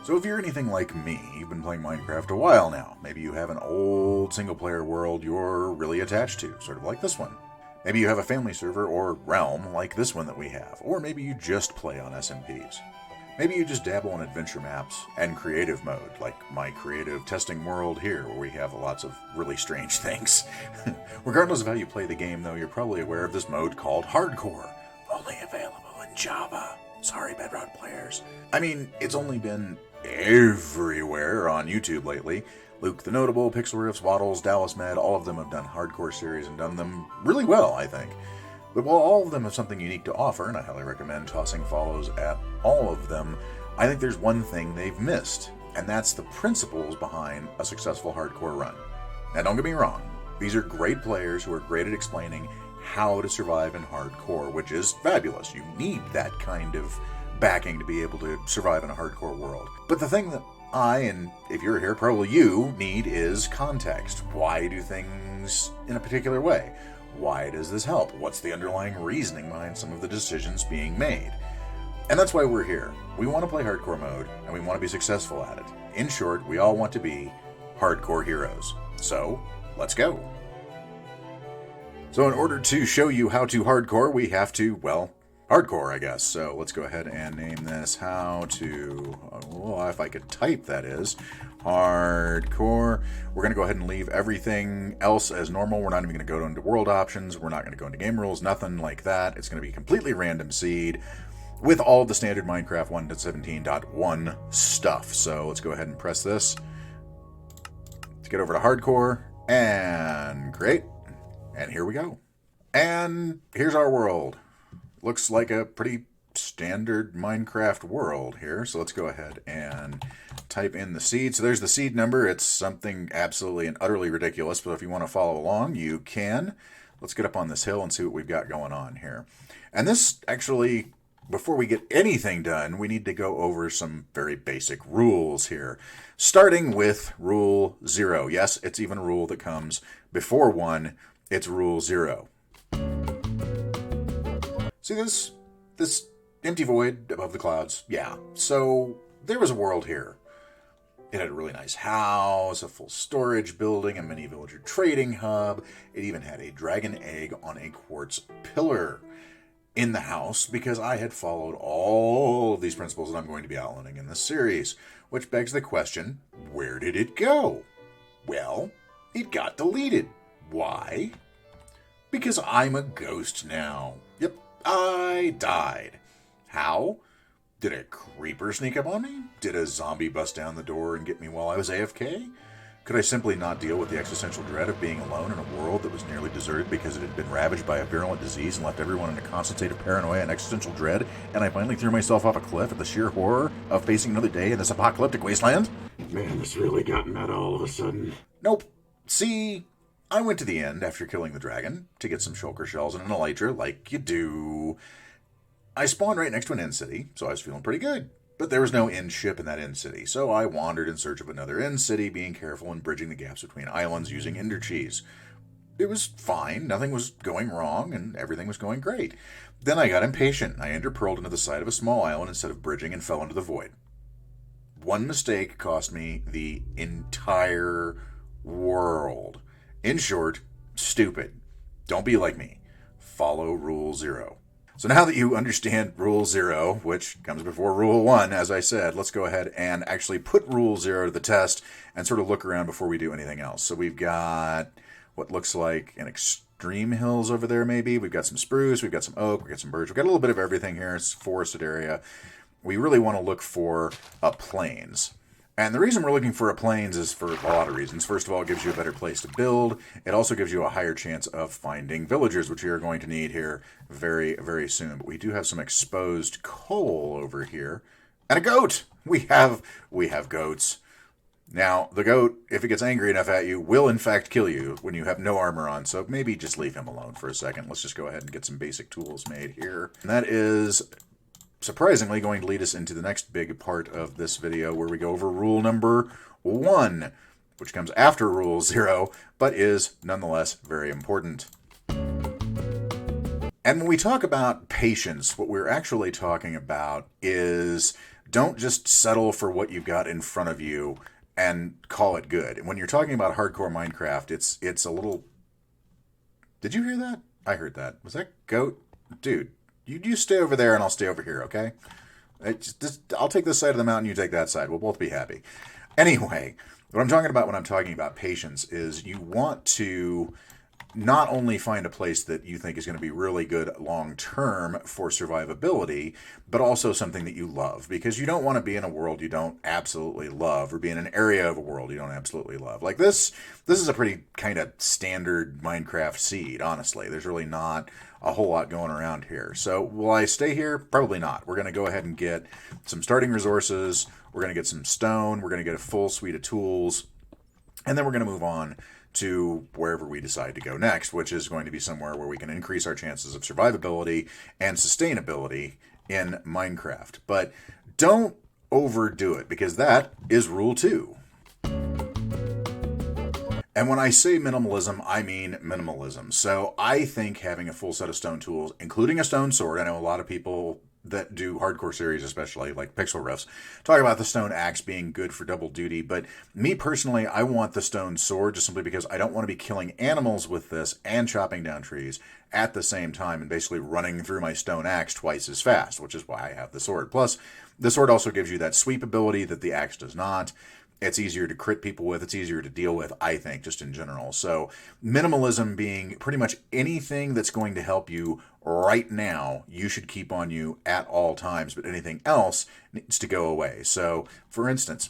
So if you're anything like me, you've been playing Minecraft a while now. Maybe you have an old single-player world you're really attached to, sort of like this one. Maybe you have a family server or realm like this one that we have. Or maybe you just play on SMPs. Maybe you just dabble in adventure maps and creative mode, like my creative testing world here, where we have lots of really strange things. Regardless of how you play the game, though, you're probably aware of this mode called Hardcore, only available in Java. Sorry, Bedrock players. I mean, it's only been everywhere on YouTube lately. Luke the Notable, Pixel Riffs, Waddles, Dallas Med, all of them have done hardcore series and done them really well, I think. But while all of them have something unique to offer, and I highly recommend tossing follows at all of them, I think there's one thing they've missed, and that's the principles behind a successful hardcore run. Now don't get me wrong, these are great players who are great at explaining how to survive in hardcore, which is fabulous. You need that kind of backing to be able to survive in a hardcore world. But the thing that I, and if you're here, probably you, need is context. Why do things in a particular way? Why does this help? What's the underlying reasoning behind some of the decisions being made? And that's why we're here. We want to play hardcore mode, and we want to be successful at it. In short, we all want to be hardcore heroes. So, let's go. So in order to show you how to hardcore, we have to, well, hardcore, I guess. So let's go ahead and name this how to, well, if I could type, that is, hardcore. We're going to go ahead and leave everything else as normal. We're not even going to go into world options. We're not going to go into game rules, nothing like that. It's going to be completely random seed with all of the standard Minecraft 1.17.1 stuff. So let's go ahead and press this to get over to hardcore and create. And here we go. And here's our world. Looks like a pretty standard Minecraft world here. So let's go ahead and type in the seed. So there's the seed number. It's something absolutely and utterly ridiculous, but if you want to follow along, you can. Let's get up on this hill and see what we've got going on here. And this actually, before we get anything done, we need to go over some very basic rules here. Starting with rule 0. Yes, it's even a rule that comes before 1. It's rule 0. See this empty void above the clouds? Yeah. So there was a world here. It had a really nice house, a full storage building, a mini villager trading hub. It even had a dragon egg on a quartz pillar in the house because I had followed all of these principles that I'm going to be outlining in this series, which begs the question, where did it go? Well, it got deleted. Why? Because I'm a ghost now. Yep. I died. How? Did a creeper sneak up on me? Did a zombie bust down the door and get me while I was AFK? Could I simply not deal with the existential dread of being alone in a world that was nearly deserted because it had been ravaged by a virulent disease and left everyone in a constant state of paranoia and existential dread, and I finally threw myself off a cliff at the sheer horror of facing another day in this apocalyptic wasteland? Man, this really got meta all of a sudden. Nope. See, I went to the end after killing the dragon to get some shulker shells and an elytra, like you do. I spawned right next to an end city, so I was feeling pretty good. But there was no end ship in that end city, so I wandered in search of another end city, being careful and bridging the gaps between islands using ender cheese. It was fine, nothing was going wrong, and everything was going great. Then I got impatient. I ender pearled into the side of a small island instead of bridging and fell into the void. One mistake cost me the entire world. In short, stupid. Don't be like me. Follow Rule 0. So now that you understand Rule 0, which comes before Rule 1, as I said, let's go ahead and actually put Rule 0 to the test and sort of look around before we do anything else. So we've got what looks like an extreme hills over there maybe. We've got some spruce, we've got some oak, we've got some birch. We've got a little bit of everything here. It's a forested area. We really want to look for a plains. And the reason we're looking for a plains is for a lot of reasons. First of all, it gives you a better place to build. It also gives you a higher chance of finding villagers, which you're going to need here very, very soon. But we do have some exposed coal over here. And a goat! We have goats. Now, the goat, if it gets angry enough at you, will in fact kill you when you have no armor on. So maybe just leave him alone for a second. Let's just go ahead and get some basic tools made here. And that is surprisingly going to lead us into the next big part of this video where we go over rule number 1, which comes after rule 0, but is nonetheless very important. And when we talk about patience, what we're actually talking about is Don't just settle for what you've got in front of you and call it good. And when you're talking about hardcore Minecraft, it's a little. Did you hear that? I heard that. Was that goat? Dude, you stay over there and I'll stay over here, okay? I'll take this side of the mountain, you take that side. We'll both be happy. Anyway, what I'm talking about when I'm talking about patience is you want to not only find a place that you think is going to be really good long term for survivability, but also something that you love. Because you don't want to be in a world you don't absolutely love, or be in an area of a world you don't absolutely love. Like this is a pretty kind of standard Minecraft seed, honestly. There's really not a whole lot going around here. So will I stay here? Probably not. We're going to go ahead and get some starting resources. We're going to get some stone. We're going to get a full suite of tools. And then we're going to move on to wherever we decide to go next, which is going to be somewhere where we can increase our chances of survivability and sustainability in Minecraft. But don't overdo it, because that is rule 2. And when I say minimalism, I mean minimalism. So I think having a full set of stone tools, including a stone sword, I know a lot of people that do hardcore series, especially like Pixel Riffs, talk about the stone axe being good for double duty. But me personally, I want the stone sword just simply because I don't want to be killing animals with this and chopping down trees at the same time and basically running through my stone axe twice as fast, which is why I have the sword. Plus, the sword also gives you that sweep ability that the axe does not. It's easier to crit people with. It's easier to deal with, I think, just in general. So minimalism being pretty much anything that's going to help you right now, you should keep on you at all times. But anything else needs to go away. So, for instance,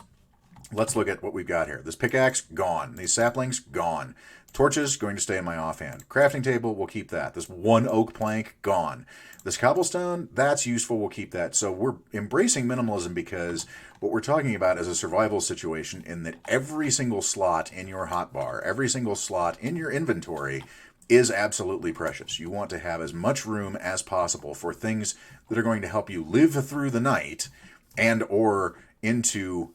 let's look at what we've got here. This pickaxe, gone. These saplings, gone. Torches, going to stay in my offhand. Crafting table, we'll keep that. This one oak plank, gone. This cobblestone, that's useful, we'll keep that. So we're embracing minimalism because what we're talking about is a survival situation in that every single slot in your hotbar, every single slot in your inventory is absolutely precious. You want to have as much room as possible for things that are going to help you live through the night and or into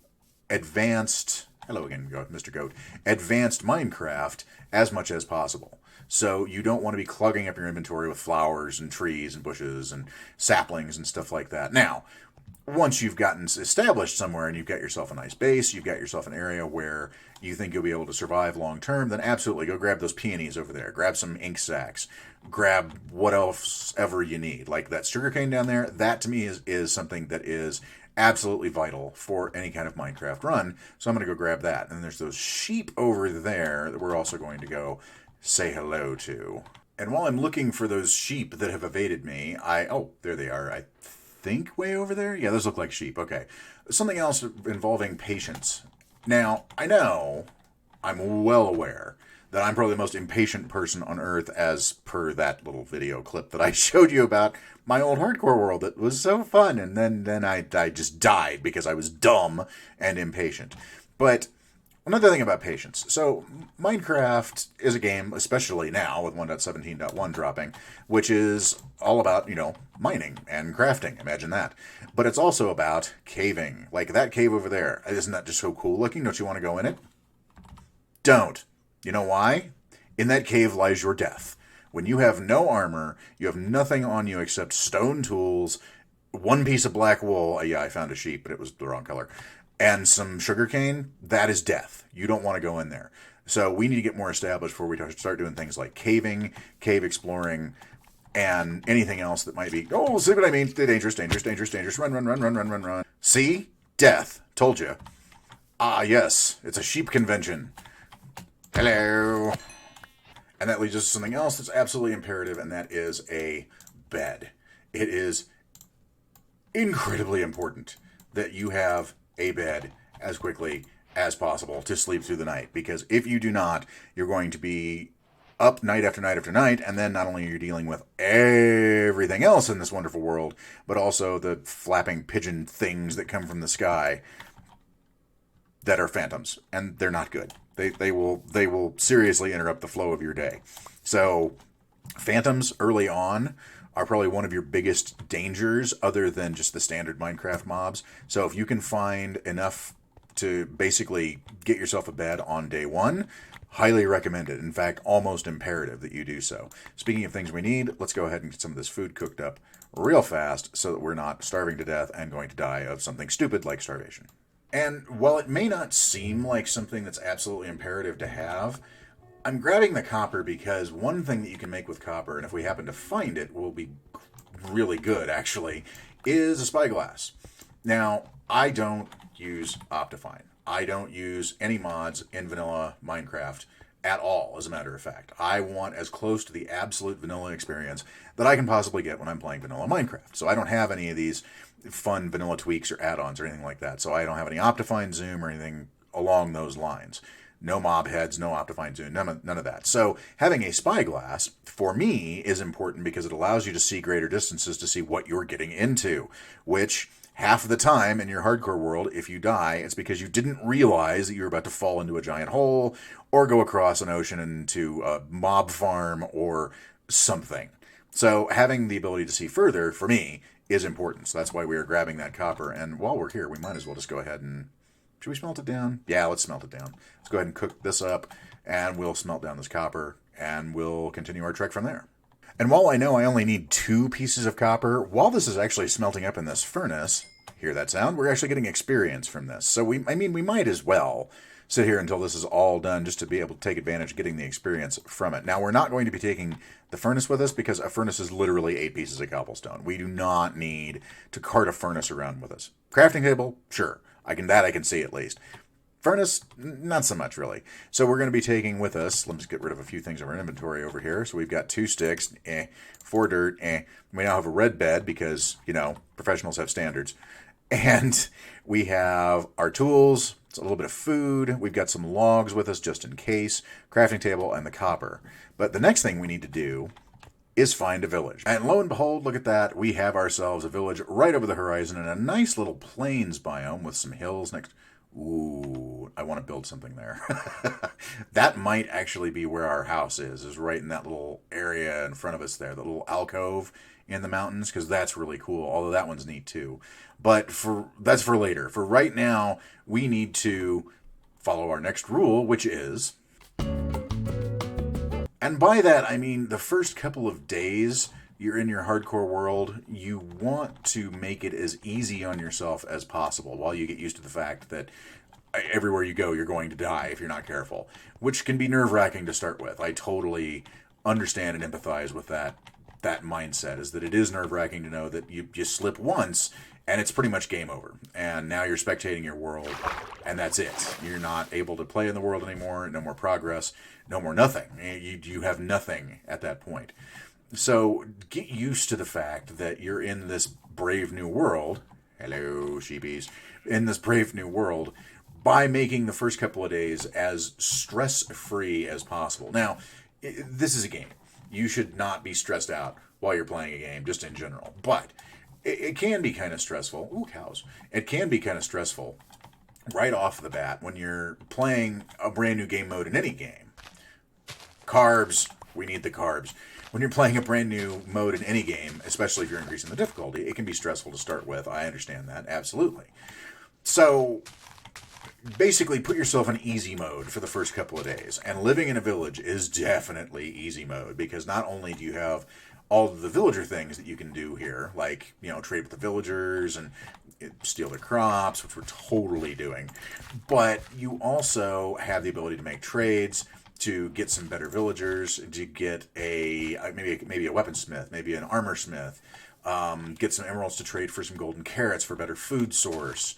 advanced, hello again, Mr. Goat, advanced Minecraft as much as possible. So you don't want to be clogging up your inventory with flowers and trees and bushes and saplings and stuff like that. Now, once you've gotten established somewhere and you've got yourself a nice base, you've got yourself an area where you think you'll be able to survive long term, then absolutely go grab those peonies over there. Grab some ink sacks. Grab what else ever you need. Like that sugarcane down there, that to me is something that is absolutely vital for any kind of Minecraft run. So I'm going to go grab that. And there's those sheep over there that we're also going to go say hello to. And while I'm looking for those sheep that have evaded me, oh, there they are. I think way over there? Yeah, those look like sheep. Okay. Something else involving patience. Now, I know, I'm well aware that I'm probably the most impatient person on Earth as per that little video clip that I showed you about my old hardcore world that was so fun, and then I just died because I was dumb and impatient. But another thing about patience. So, Minecraft is a game, especially now with 1.17.1 dropping, which is all about, mining and crafting. Imagine that. But it's also about caving. Like that cave over there. Isn't that just so cool looking? Don't you want to go in it? Don't. You know why? In that cave lies your death. When you have no armor, you have nothing on you except stone tools, one piece of black wool. Yeah, I found a sheep, but it was the wrong color. And some sugarcane, that is death. You don't want to go in there. So we need to get more established before we start doing things like caving, cave exploring, and anything else that might be, oh, see what I mean? Dangerous, dangerous, dangerous, dangerous. Run, run, run, run, run, run, run. See? Death. Told you. Ah, yes. It's a sheep convention. Hello. And that leads us to something else that's absolutely imperative, and that is a bed. It is incredibly important that you have a bed as quickly as possible to sleep through the night. Because if you do not, you're going to be up night after night after night, and then not only are you dealing with everything else in this wonderful world, but also the flapping pigeon things that come from the sky that are phantoms, and they're not good. They will seriously interrupt the flow of your day. So phantoms early on are probably one of your biggest dangers other than just the standard Minecraft mobs. So if you can find enough to basically get yourself a bed on day one, highly recommended. In fact, almost imperative that you do so. Speaking of things we need, let's go ahead and get some of this food cooked up real fast so that we're not starving to death and going to die of something stupid like starvation. And while it may not seem like something that's absolutely imperative to have, I'm grabbing the copper because one thing that you can make with copper, and if we happen to find it, will be really good actually, is a spyglass. Now, I don't use Optifine. I don't use any mods in vanilla Minecraft at all, as a matter of fact. I want as close to the absolute vanilla experience that I can possibly get when I'm playing vanilla Minecraft. So I don't have any of these fun vanilla tweaks or add-ons or anything like that. So I don't have any Optifine zoom or anything along those lines. No mob heads, no Optifine zoom, none of that. So having a spyglass, for me, is important because it allows you to see greater distances to see what you're getting into, which half of the time in your hardcore world, if you die, it's because you didn't realize that you were about to fall into a giant hole or go across an ocean into a mob farm or something. So having the ability to see further, for me, is important. So that's why we are grabbing that copper. And while we're here, we might as well just go ahead and... Should we smelt it down? Yeah, let's smelt it down. Let's go ahead and cook this up, and we'll smelt down this copper, and we'll continue our trek from there. And while I know I only need 2 pieces of copper, while this is actually smelting up in this furnace, hear that sound? We're actually getting experience from this. So we might as well sit here until this is all done just to be able to take advantage of getting the experience from it. Now, we're not going to be taking the furnace with us because a furnace is literally 8 pieces of cobblestone. We do not need to cart a furnace around with us. Crafting table, sure. I can see at least. Furnace, not so much really. So we're going to be taking with us, let's get rid of a few things in our inventory over here. So we've got 2 sticks, 4 dirt, We now have a red bed because, professionals have standards. And we have our tools, it's a little bit of food. We've got some logs with us just in case, crafting table, and the copper. But the next thing we need to do is find a village. And lo and behold, look at that. We have ourselves a village right over the horizon in a nice little plains biome with some hills next. Ooh, I want to build something there. That might actually be where our house is right in that little area in front of us there, the little alcove in the mountains, because that's really cool, although that one's neat too. But that's for later. For right now, we need to follow our next rule, which is... And by that, I mean the first couple of days you're in your hardcore world, you want to make it as easy on yourself as possible while you get used to the fact that everywhere you go, you're going to die if you're not careful, which can be nerve-wracking to start with. I totally understand and empathize with that mindset, is that it is nerve-wracking to know that you slip once and it's pretty much game over. And now you're spectating your world, and that's it. You're not able to play in the world anymore, no more progress, no more nothing. You have nothing at that point. So get used to the fact that you're in this brave new world. Hello, sheepies. In this brave new world by making the first couple of days as stress-free as possible. Now, this is a game. You should not be stressed out while you're playing a game, just in general. But it can be kind of stressful. Ooh, cows. It can be kind of stressful right off the bat when you're playing a brand new game mode in any game. Carbs. We need the carbs. When you're playing a brand new mode in any game, especially if you're increasing the difficulty, it can be stressful to start with. I understand that. Absolutely. So basically put yourself in easy mode for the first couple of days. And living in a village is definitely easy mode because not only do you have all of the villager things that you can do here, like, trade with the villagers and steal their crops, which we're totally doing, but you also have the ability to make trades, to get some better villagers, to get maybe a weaponsmith, maybe an armor smith, get some emeralds to trade for some golden carrots for better food source,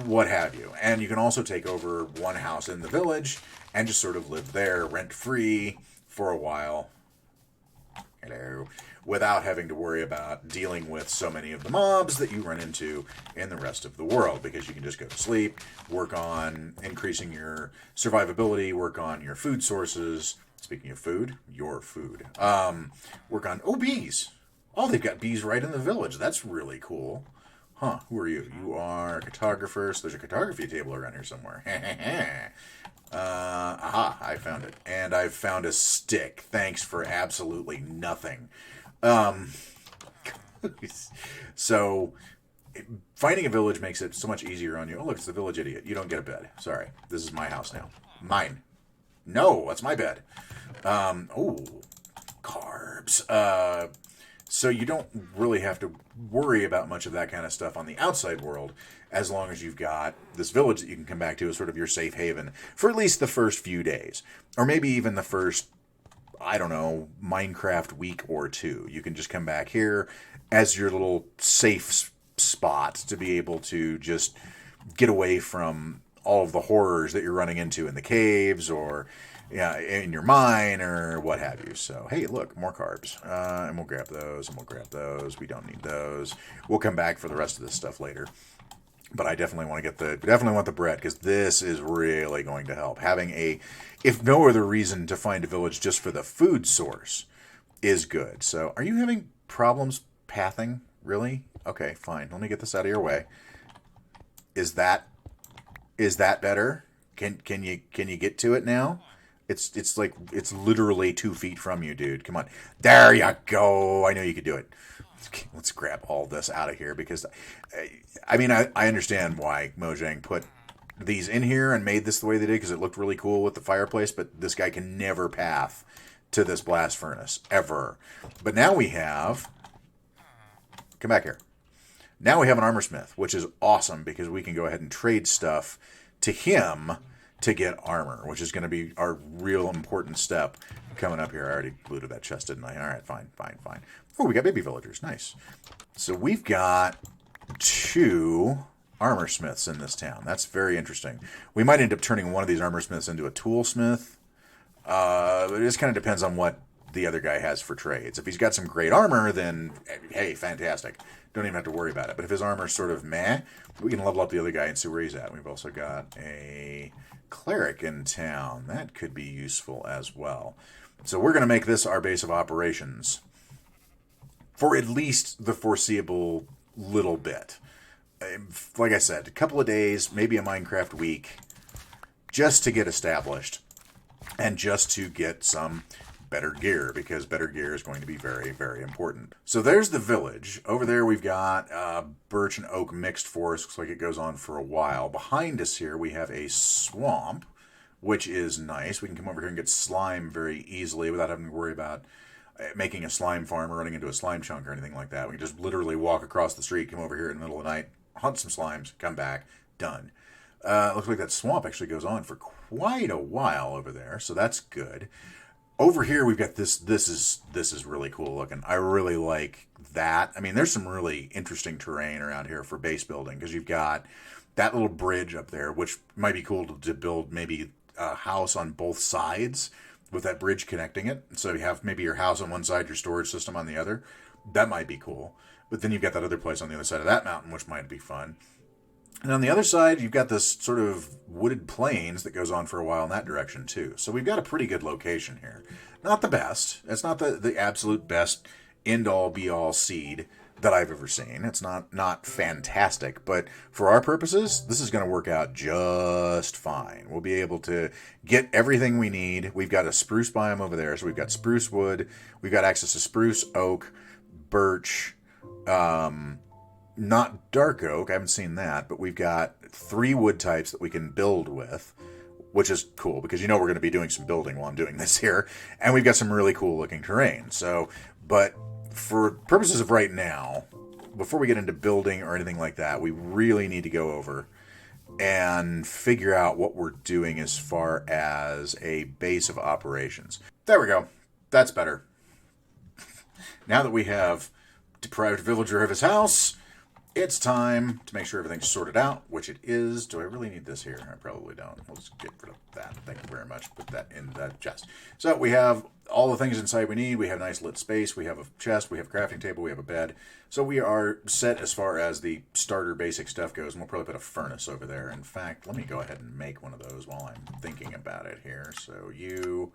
what have you. And you can also take over one house in the village and just sort of live there rent-free for a while. Hello. Without having to worry about dealing with so many of the mobs that you run into in the rest of the world, because you can just go to sleep, work on increasing your survivability, work on your food sources. Speaking of food, your food. Work on, bees. Oh, they've got bees right in the village. That's really cool. Huh, who are you? You are a cartographer, so there's a cartography table around here somewhere. Aha, I found it. And I've found a stick. Thanks for absolutely nothing. So, finding a village makes it so much easier on you. Oh, look, it's the village idiot. You don't get a bed. Sorry. This is my house now. Mine. No, that's my bed. Carbs. So you don't really have to worry about much of that kind of stuff on the outside world, as long as you've got this village that you can come back to as sort of your safe haven for at least the first few days. Or maybe even the first, I don't know, Minecraft week or two. You can just come back here as your little safe spot to be able to just get away from all of the horrors that you're running into in the caves or in your mine or what have you. So, hey, look, more carbs. And we'll grab those and we'll grab those. We don't need those. We'll come back for the rest of this stuff later. But I definitely want to definitely want the bread, because this is really going to help. Having if no other reason to find a village just for the food source is good. So, are you having problems pathing? Really? Okay, fine. Let me get this out of your way. Is that better? Can you get to it now? It's like it's literally 2 feet from you, dude. Come on. There you go. I know you could do it. Let's grab all this out of here, because I understand why Mojang put these in here and made this the way they did, because it looked really cool with the fireplace, but this guy can never path to this blast furnace ever. But now we have, come back here. Now we have an armor smith, which is awesome, because we can go ahead and trade stuff to him to get armor, which is going to be our real important step coming up here. I already looted that chest, didn't I? All right, fine. Oh, we got baby villagers. Nice. So we've got 2 armor smiths in this town. That's very interesting. We might end up turning one of these armor smiths into a toolsmith. It just kind of depends on what the other guy has for trades. If he's got some great armor, then hey, fantastic. Don't even have to worry about it. But if his armor's sort of meh, we can level up the other guy and see where he's at. We've also got a cleric in town. That could be useful as well. So we're going to make this our base of operations for at least the foreseeable little bit. Like I said, a couple of days, maybe a Minecraft week, just to get established and just to get some better gear, because better gear is going to be very, very important. So there's the village. Over there we've got birch and oak mixed forest. Looks like it goes on for a while. Behind us here we have a swamp, which is nice. We can come over here and get slime very easily without having to worry about making a slime farm or running into a slime chunk or anything like that. We can just literally walk across the street, come over here in the middle of the night, hunt some slimes, come back, done. Looks like that swamp actually goes on for quite a while over there, so that's good. Over here we've got this is really cool looking. I really like that. I mean, there's some really interesting terrain around here for base building, because you've got that little bridge up there, which might be cool to build maybe a house on both sides with that bridge connecting it. So you have maybe your house on one side, your storage system on the other. That might be cool. But then you've got that other place on the other side of that mountain, which might be fun. And on the other side, you've got this sort of wooded plains that goes on for a while in that direction, too. So we've got a pretty good location here. Not the best. It's not the absolute best end-all, be-all seed that I've ever seen. It's not fantastic. But for our purposes, this is going to work out just fine. We'll be able to get everything we need. We've got a spruce biome over there. So we've got spruce wood. We've got access to spruce, oak, birch, not dark oak, I haven't seen that, but we've got 3 wood types that we can build with, which is cool, because we're going to be doing some building while I'm doing this here, and we've got some really cool looking terrain. So, but for purposes of right now, before we get into building or anything like that, we really need to go over and figure out what we're doing as far as a base of operations. There we go. That's better. Now that we have deprived a villager of his house, it's time to make sure everything's sorted out, which it is. Do I really need this here? I probably don't. We'll just get rid of that. Thank you very much. Put that in that chest. So we have all the things inside we need. We have a nice lit space. We have a chest. We have a crafting table. We have a bed. So we are set as far as the starter basic stuff goes. And we'll probably put a furnace over there. In fact, let me go ahead and make one of those while I'm thinking about it here. So you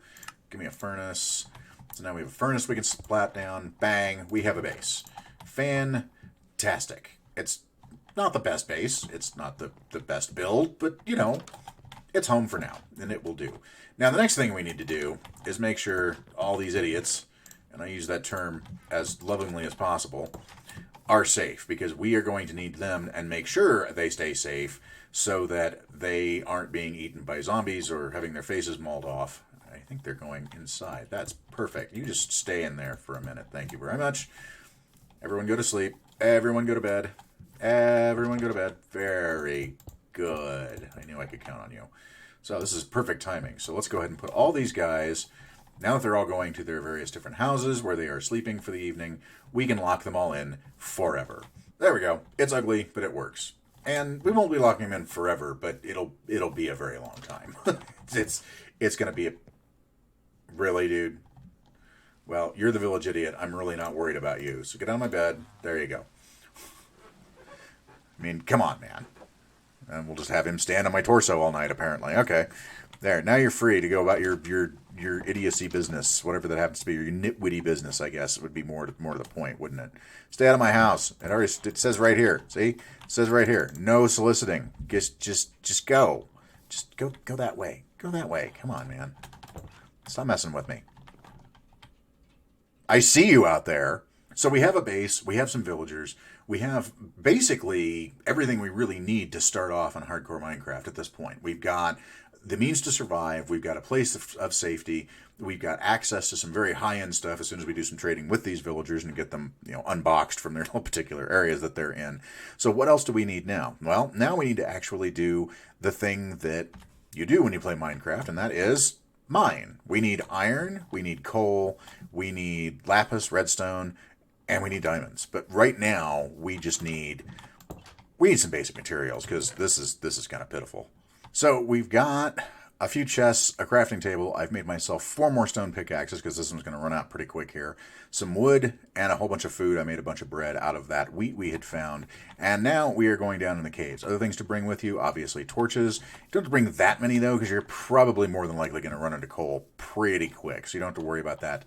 give me a furnace. So now we have a furnace we can splat down. Bang. We have a base. Fantastic. It's not the best base. It's not the best build, but, it's home for now, and it will do. Now, the next thing we need to do is make sure all these idiots, and I use that term as lovingly as possible, are safe, because we are going to need them and make sure they stay safe so that they aren't being eaten by zombies or having their faces mauled off. I think they're going inside. That's perfect. You just stay in there for a minute. Thank you very much. Everyone go to sleep. Everyone go to bed. Everyone go to bed. Very good. I knew I could count on you. So this is perfect timing. So let's go ahead and put all these guys, now that they're all going to their various different houses where they are sleeping for the evening, we can lock them all in forever. There we go. It's ugly, but it works. And we won't be locking them in forever, but it'll be a very long time. it's going to be a... Really, dude? Well, you're the village idiot. I'm really not worried about you. So get out of my bed. There you go. I mean, come on, man. And we'll just have him stand on my torso all night, apparently. Okay. There. Now you're free to go about your idiocy business, whatever that happens to be, your nitwitty business, I guess, would be more to the point, wouldn't it? Stay out of my house. It says right here. See? It says right here. No soliciting. Just go. Just go that way. Go that way. Come on, man. Stop messing with me. I see you out there. So we have a base, we have some villagers, we have basically everything we really need to start off on hardcore Minecraft at this point. We've got the means to survive, we've got a place of safety, we've got access to some very high-end stuff as soon as we do some trading with these villagers and get them, unboxed from their particular areas that they're in. So what else do we need now? Well, now we need to actually do the thing that you do when you play Minecraft, and that is mine. We need iron, we need coal, we need lapis, redstone, and we need diamonds. But right now, we need some basic materials because this is kind of pitiful. So we've got a few chests, a crafting table. I've made myself 4 more stone pickaxes because this one's going to run out pretty quick here. Some wood and a whole bunch of food. I made a bunch of bread out of that wheat we had found. And now we are going down in the caves. Other things to bring with you, obviously torches. You don't have to bring that many though because you're probably more than likely going to run into coal pretty quick. So you don't have to worry about that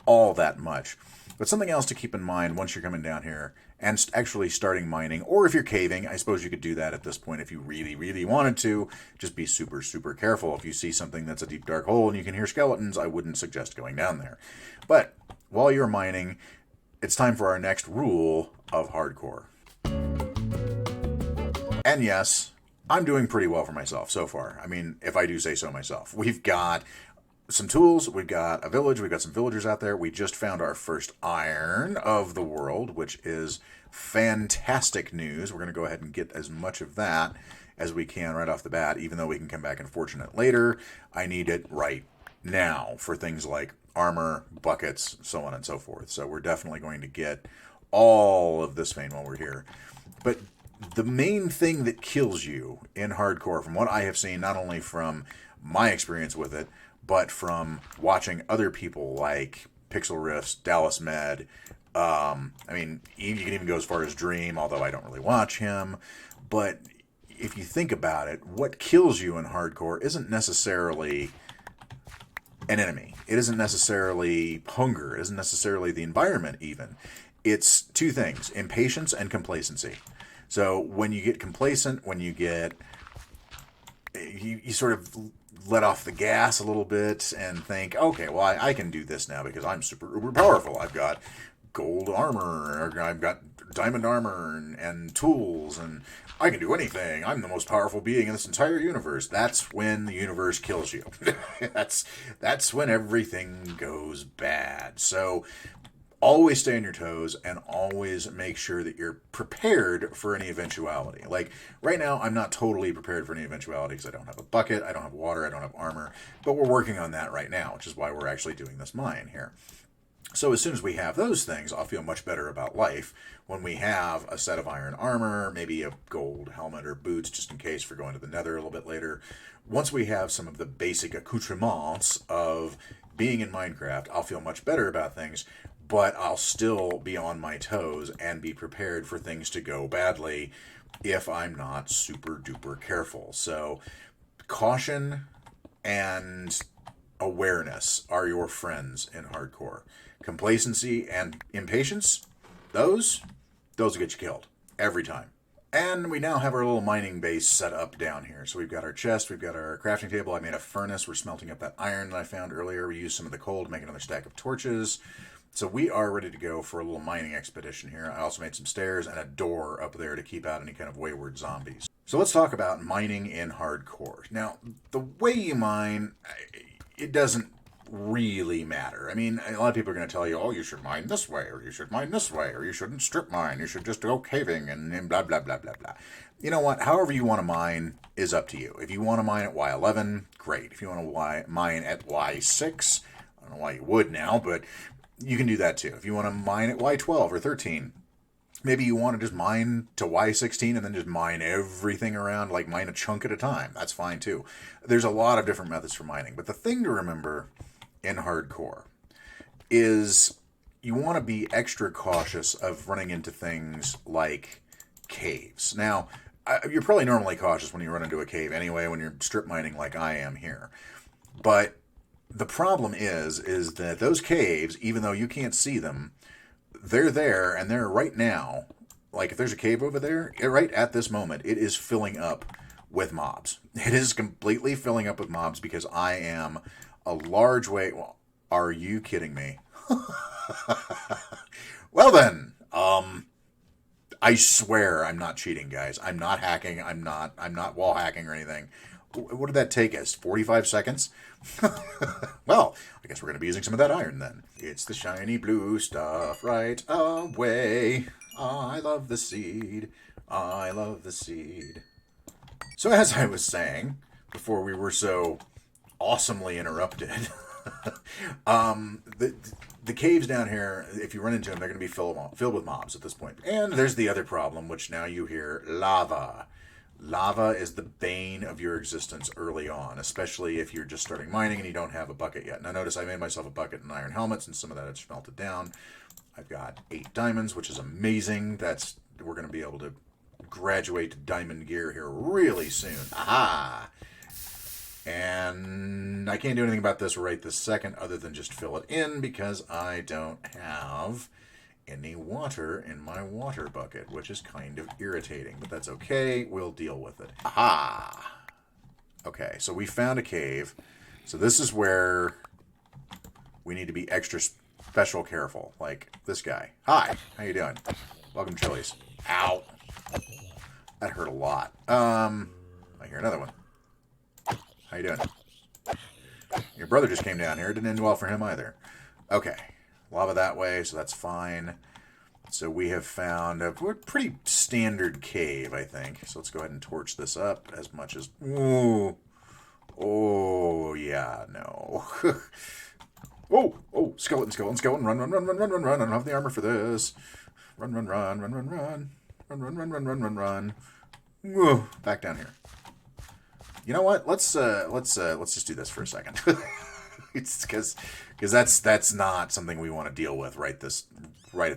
all that much. But something else to keep in mind once you're coming down here and actually starting mining, or if you're caving, I suppose you could do that at this point if you really, really wanted to. Just be super, super careful. If you see something that's a deep, dark hole and you can hear skeletons, I wouldn't suggest going down there. But while you're mining, it's time for our next rule of hardcore. And yes, I'm doing pretty well for myself so far. I mean, if I do say so myself. We've got some tools, we've got a village, we've got some villagers out there. We just found our first iron of the world, which is fantastic news. We're going to go ahead and get as much of that as we can right off the bat, even though we can come back and fortune it later. I need it right now for things like armor, buckets, so on and so forth. So we're definitely going to get all of this vein while we're here. But the main thing that kills you in hardcore, from what I have seen, not only from my experience with it, but from watching other people like Pixel Riffs, Dallas Med, I mean, you can even go as far as Dream, although I don't really watch him. But if you think about it, what kills you in hardcore isn't necessarily an enemy. It isn't necessarily hunger. It isn't necessarily the environment even. It's 2 things, impatience and complacency. So when you get complacent, when you get... You sort of let off the gas a little bit and think, okay, well, I can do this now because I'm super uber powerful. I've got gold armor, or I've got diamond armor and tools, and I can do anything. I'm the most powerful being in this entire universe. That's when the universe kills you. That's when everything goes bad. So always stay on your toes and always make sure that you're prepared for any eventuality. Like right now, I'm not totally prepared for any eventuality because I don't have a bucket, I don't have water, I don't have armor, but we're working on that right now, which is why we're actually doing this mine here. So as soon as we have those things, I'll feel much better about life when we have a set of iron armor, maybe a gold helmet or boots, just in case for going to the nether a little bit later. Once we have some of the basic accoutrements of being in Minecraft, I'll feel much better about things, but I'll still be on my toes and be prepared for things to go badly if I'm not super duper careful. So caution and awareness are your friends in hardcore. Complacency and impatience, those will get you killed every time. And we now have our little mining base set up down here. So we've got our chest, we've got our crafting table. I made a furnace. We're smelting up that iron that I found earlier. We used some of the coal to make another stack of torches. So we are ready to go for a little mining expedition here. I also made some stairs and a door up there to keep out any kind of wayward zombies. So let's talk about mining in hardcore. Now, the way you mine, it doesn't really matter. I mean, a lot of people are going to tell you, oh, you should mine this way, or you should mine this way, or you shouldn't strip mine, you should just go caving, and blah, blah, blah, blah, blah. You know what? However you want to mine is up to you. If you want to mine at Y11, great. If you want to mine at Y6, I don't know why you would now, but you can do that too. If you want to mine at Y12 or 13, maybe you want to just mine to Y16 and then just mine everything around, like mine a chunk at a time. That's fine too. There's a lot of different methods for mining. But the thing to remember in hardcore is you want to be extra cautious of running into things like caves. Now, you're probably normally cautious when you run into a cave anyway, when you're strip mining like I am here. But the problem is that those caves, even though you can't see them, they're there, and they're right now. Like, if there's a cave over there, right at this moment, it is filling up with mobs. It is completely filling up with mobs because I am a large way... Well, are you kidding me? Well then, I swear I'm not cheating, guys. I'm not hacking. I'm not wall hacking or anything. What did that take us? 45 seconds? Well, I guess we're going to be using some of that iron then. It's the shiny blue stuff right away. I love the seed. I love the seed. So as I was saying, before we were so awesomely interrupted, the caves down here, if you run into them, they're going to be filled with mobs at this point. And there's the other problem, which now you hear, lava. Lava is the bane of your existence early on, especially if you're just starting mining and you don't have a bucket yet. Now notice I made myself a bucket and iron helmets, and some of that had melted down. I've got 8 diamonds, which is amazing. We're going to be able to graduate to diamond gear here really soon. Aha! And I can't do anything about this right this second other than just fill it in because I don't have any water in my water bucket, which is kind of irritating, but that's okay. We'll deal with it. Aha! Okay, so we found a cave. So this is where we need to be extra special careful. Like this guy. Hi, how you doing? Welcome, Chili's. Ow! That hurt a lot. I hear another one. How you doing? Your brother just came down here. It didn't end well for him either. Okay. Lava that way, so that's fine. So we have found a pretty standard cave, I think. So let's go ahead and torch this up as much as... Ooh. Oh, yeah, no. Oh, skeleton. Run. I don't have the armor for this. Run. Whoa. Back down here. You know what? Let's just do this for a second. It's because that's not something we want to deal with right at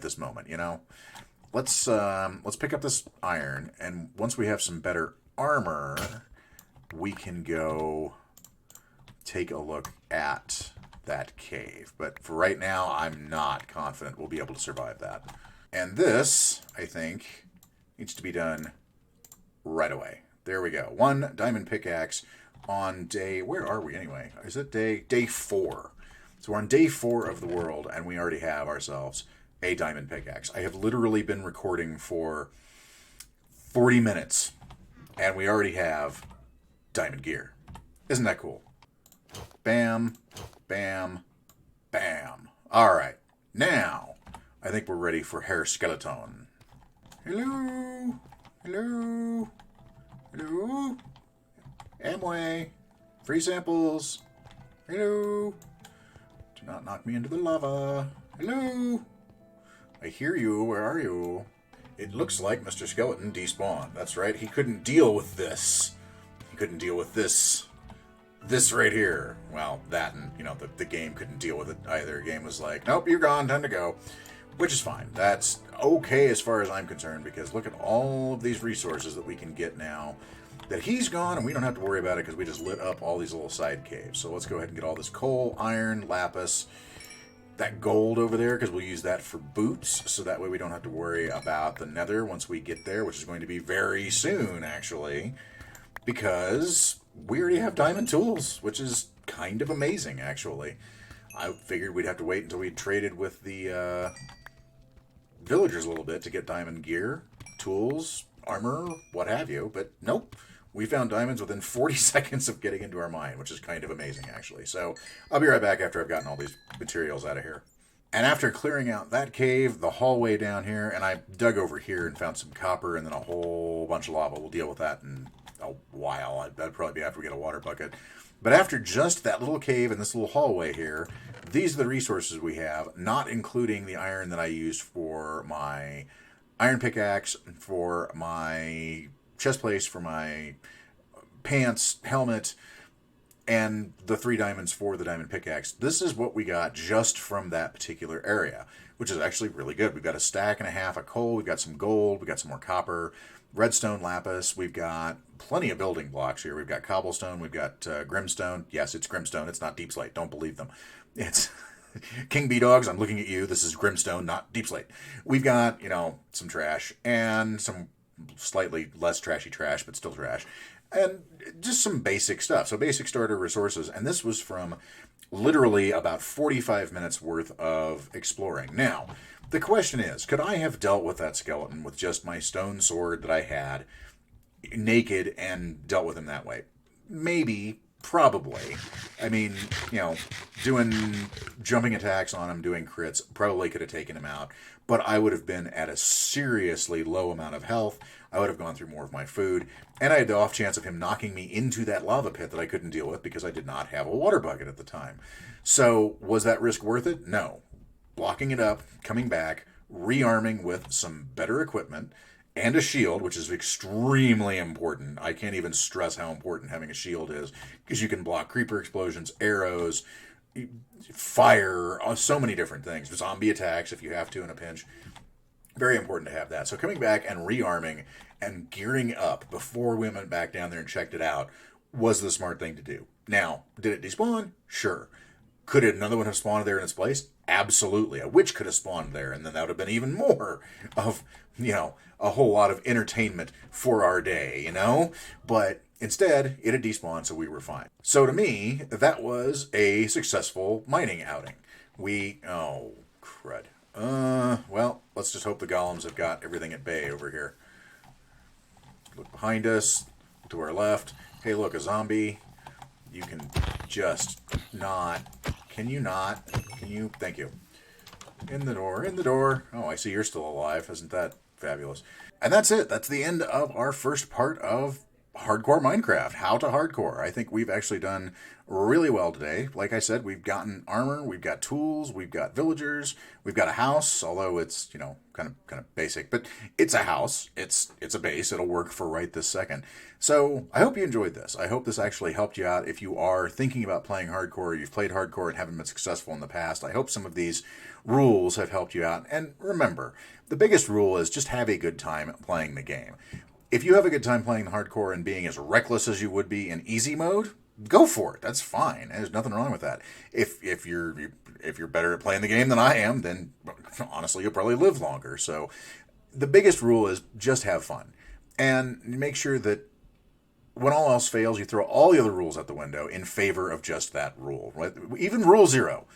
this moment. You know, let's pick up this iron, and once we have some better armor, we can go take a look at that cave. But for right now, I'm not confident we'll be able to survive that. And this, I think, needs to be done right away. There we go. 1 diamond pickaxe on day... Where are we anyway? Is it day 4? So we're on day 4 of the world, and we already have ourselves a diamond pickaxe. I have literally been recording for 40 minutes, and we already have diamond gear. Isn't that cool? Bam, bam, bam. All right. Now, I think we're ready for Hair Skeleton. Hello? Amway. Free samples. Hello. Do not knock me into the lava. Hello. I hear you. Where are you? It looks like Mr. Skeleton despawned. That's right. He couldn't deal with this. He couldn't deal with this. This right here. Well, that and, the game couldn't deal with it either. The game was like, nope, you're gone. Time to go. Which is fine. That's okay as far as I'm concerned, because look at all of these resources that we can get now that he's gone, and we don't have to worry about it because we just lit up all these little side caves. So let's go ahead and get all this coal, iron, lapis, that gold over there, because we'll use that for boots, so that way we don't have to worry about the nether once we get there, which is going to be very soon, actually, because we already have diamond tools, which is kind of amazing, actually. I figured we'd have to wait until we traded with the villagers a little bit to get diamond gear, tools, armor, what have you, but nope. We found diamonds within 40 seconds of getting into our mine, which is kind of amazing, actually. So I'll be right back after I've gotten all these materials out of here. And after clearing out that cave, the hallway down here, and I dug over here and found some copper and then a whole bunch of lava. We'll deal with that in a while. That'd probably be after we get a water bucket. But after just that little cave and this little hallway here, these are the resources we have, not including the iron that I used for my iron pickaxe, for my chest plate, for my pants, helmet, and the 3 diamonds for the diamond pickaxe. This is what we got just from that particular area, which is actually really good. We've got a stack and a half of coal, we've got some gold, we've got some more copper, redstone, lapis, we've got plenty of building blocks here. We've got cobblestone, we've got grimstone. Yes, it's grimstone, it's not deep slate. Don't believe them. It's King Bee Dogs, I'm looking at you. This is grimstone, not deep slate. We've got, some trash and some slightly less trashy trash, but still trash. And just some basic stuff. So basic starter resources. And this was from literally about 45 minutes worth of exploring. Now, the question is, could I have dealt with that skeleton with just my stone sword that I had, naked, and dealt with him that way? Maybe, probably. I mean, jumping attacks on him, doing crits, probably could have taken him out. But I would have been at a seriously low amount of health. I would have gone through more of my food. And I had the off chance of him knocking me into that lava pit that I couldn't deal with because I did not have a water bucket at the time. So, was that risk worth it? No. Blocking it up, coming back, rearming with some better equipment, and a shield, which is extremely important. I can't even stress how important having a shield is, because you can block creeper explosions, arrows, fire, so many different things. Zombie attacks if you have to in a pinch. Very important to have that. So coming back and rearming and gearing up before we went back down there and checked it out was the smart thing to do. Now, did it despawn? Sure. Could another one have spawned there in its place? Absolutely. A witch could have spawned there, and then that would have been even more of, a whole lot of entertainment for our day, But instead, it had despawned, so we were fine. So to me, that was a successful mining outing. Oh, crud. Well, let's just hope the golems have got everything at bay over here. Look behind us, to our left. Hey, look, a zombie. You can just not. Can you not? Can you? Thank you. In the door. Oh, I see you're still alive. Isn't that fabulous? And that's it. That's the end of our first part of Hardcore Minecraft. How to Hardcore. I think we've actually done really well today. Like I said, we've gotten armor, we've got tools, we've got villagers, we've got a house, although it's, kind of basic, but it's a house. It's a base. It'll work for right this second. So I hope you enjoyed this. I hope this actually helped you out if you are thinking about playing hardcore, you've played hardcore and haven't been successful in the past. I hope some of these rules have helped you out. And remember, the biggest rule is just have a good time playing the game. If you have a good time playing hardcore and being as reckless as you would be in easy mode, go for it. That's fine. There's nothing wrong with that. If you're better at playing the game than I am, then honestly you'll probably live longer. So the biggest rule is just have fun. And make sure that when all else fails, you throw all the other rules out the window in favor of just that rule. Right? Even rule 0.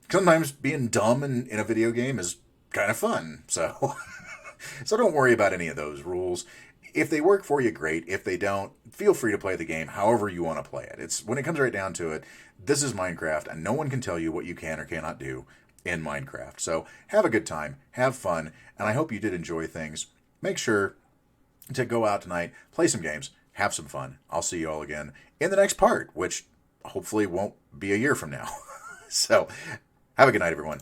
Sometimes being dumb in a video game is kind of fun. So don't worry about any of those rules. If they work for you, great. If they don't, feel free to play the game however you want to play it. When it comes right down to it, this is Minecraft, and no one can tell you what you can or cannot do in Minecraft. So have a good time, have fun, and I hope you did enjoy things. Make sure to go out tonight, play some games, have some fun. I'll see you all again in the next part, which hopefully won't be a year from now. So have a good night, everyone.